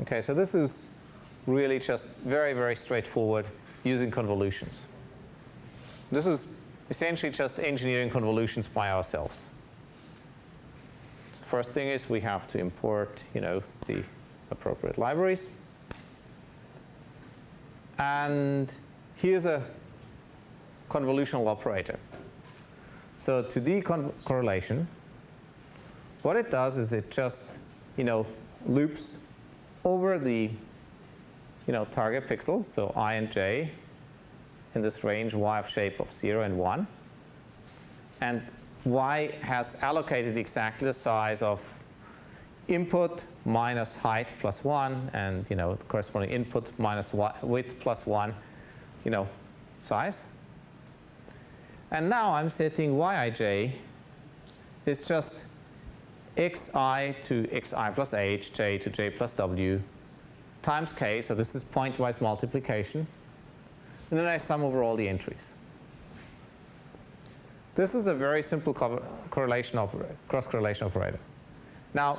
Okay, so this is really just very, very straightforward using convolutions. This is essentially just engineering convolutions by ourselves. So first thing is we have to import, the appropriate libraries. And here's a convolutional operator. So to decorrelation, what it does is it just, loops over the, target pixels, so I and j, in this range y of shape of 0 and 1. And y has allocated exactly the size of input minus height plus 1 and, the corresponding input minus width plus 1, size. And now I'm setting yij is just xi to xi plus h, j to j plus w, times k, so this is pointwise multiplication. And then I sum over all the entries. This is a very simple cross-correlation operator. Now,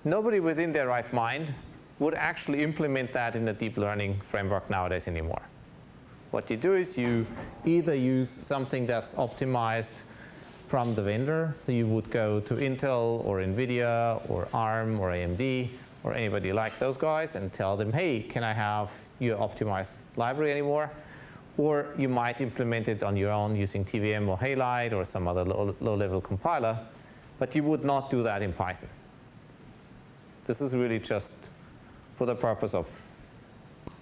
nobody within their right mind would actually implement that in a deep learning framework nowadays anymore. What you do is you either use something that's optimized from the vendor, so you would go to Intel or NVIDIA or ARM or AMD or anybody like those guys and tell them, hey, can I have your optimized library anymore? Or you might implement it on your own using TVM or Halide or some other low-level compiler, but you would not do that in Python. This is really just for the purpose of,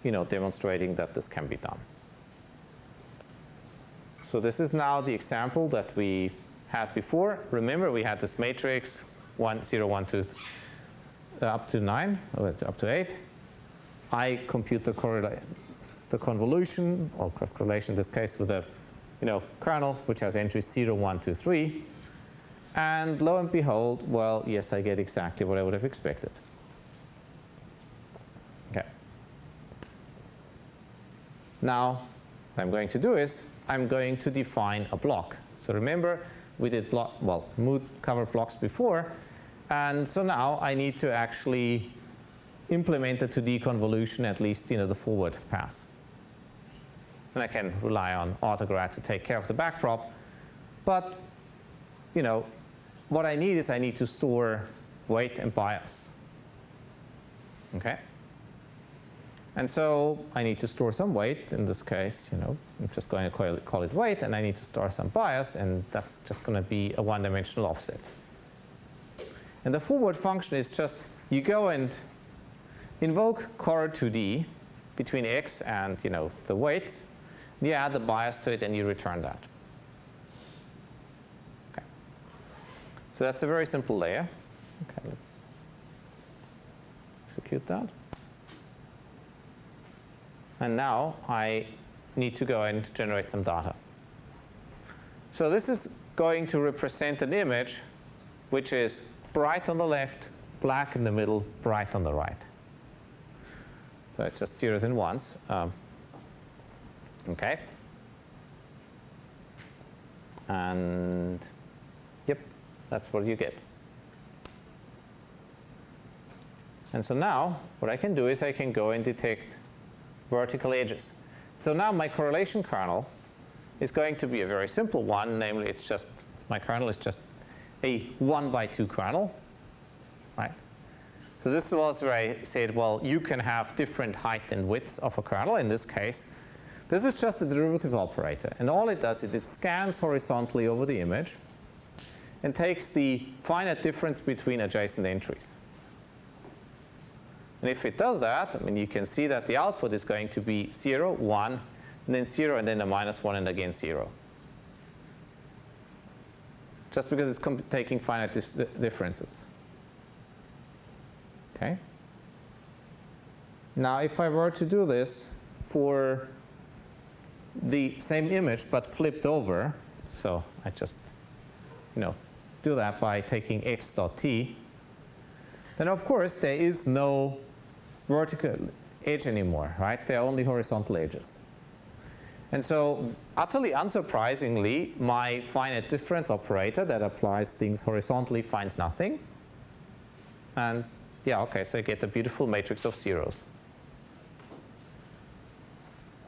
demonstrating that this can be done. So this is now the example that we had before. Remember, we had this matrix 1, 0, 1, 2, up to 9, or up to 8. I compute the convolution, or cross-correlation in this case, with a kernel, which has entries 0, 1, 2, 3. And lo and behold, well, yes, I get exactly what I would have expected. Okay. Now, what I'm going to do is I'm going to define a block. So remember, we did mood covered blocks before. And so now I need to actually implement the 2D convolution, at least the forward pass. And I can rely on autograd to take care of the backprop. But what I need is I need to store weight and bias. Okay? And so I need to store some weight. In this case, I'm just going to call it weight, and I need to store some bias, and that's just going to be a one-dimensional offset. And the forward function is just you go and invoke corr2d between x and the weights. You add the bias to it, and you return that. Okay. So that's a very simple layer. Okay, let's execute that. And now I need to go and generate some data. So this is going to represent an image which is bright on the left, black in the middle, bright on the right. So it's just zeros and ones. Okay. And yep, that's what you get. And so now what I can do is I can go and detect vertical edges. So now my correlation kernel is going to be a very simple one, namely it's just, my kernel is just a 1/2 kernel, right? So this was where I said, well, you can have different height and width of a kernel. In this case, this is just a derivative operator. And all it does is it scans horizontally over the image and takes the finite difference between adjacent entries. And if it does that, you can see that the output is going to be 0, 1, and then 0, and then a -1, and again 0. Just because it's taking finite differences. Okay? Now, if I were to do this for the same image but flipped over, so I just do that by taking x.t, then of course there is no vertical edge anymore, right? There are only horizontal edges. And so utterly unsurprisingly, my finite difference operator that applies things horizontally finds nothing. And Yeah, okay, so I get a beautiful matrix of zeros.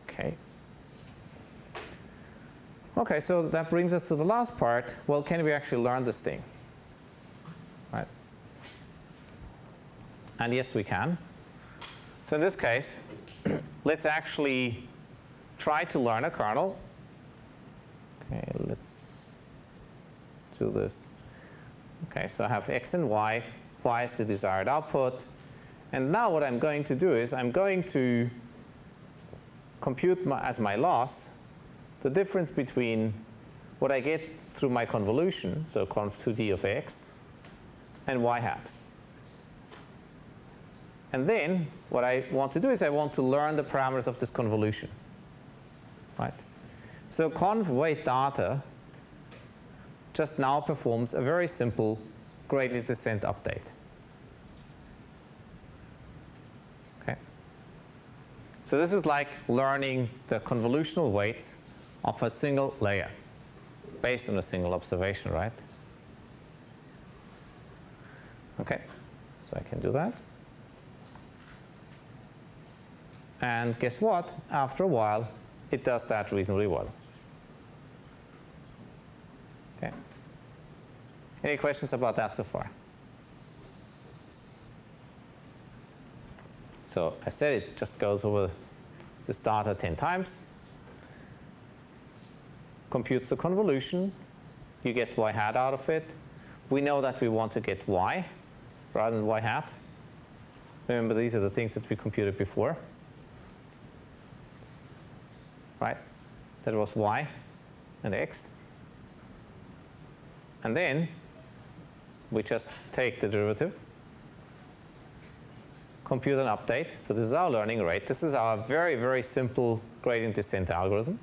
Okay. Okay, so that brings us to the last part. Well, can we actually learn this thing? Right? And yes, we can. So in this case, let's actually try to learn a kernel. Okay, let's do this. Okay, so I have x and y. Y is the desired output. And now what I'm going to do is I'm going to compute as my loss the difference between what I get through my convolution, so conv2d of x, and y hat. And then what I want to do is I want to learn the parameters of this convolution. Right? So conv weight data just now performs a very simple gradient descent update. Okay. So this is like learning the convolutional weights of a single layer based on a single observation, right? Okay, so I can do that. And guess what? After a while, it does that reasonably well. Okay. Any questions about that so far? So I said it just goes over this data 10 times, computes the convolution, you get y hat out of it. We know that we want to get y rather than y hat. Remember, these are the things that we computed before. Right? That was y and x. And then we just take the derivative, compute an update. So this is our learning rate. This is our very, very simple gradient descent algorithm.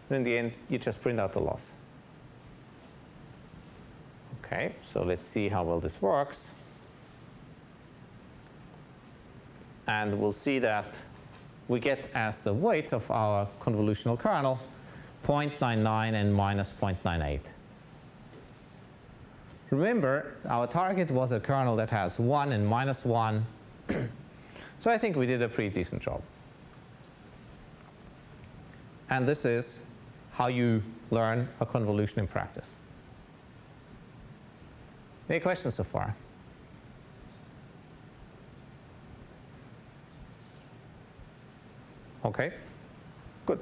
And in the end, you just print out the loss. Okay, so let's see how well this works. And we'll see that we get as the weights of our convolutional kernel 0.99 and minus 0.98. Remember, our target was a kernel that has 1 and minus 1. So I think we did a pretty decent job. And this is how you learn a convolution in practice. Any questions so far? Okay, good.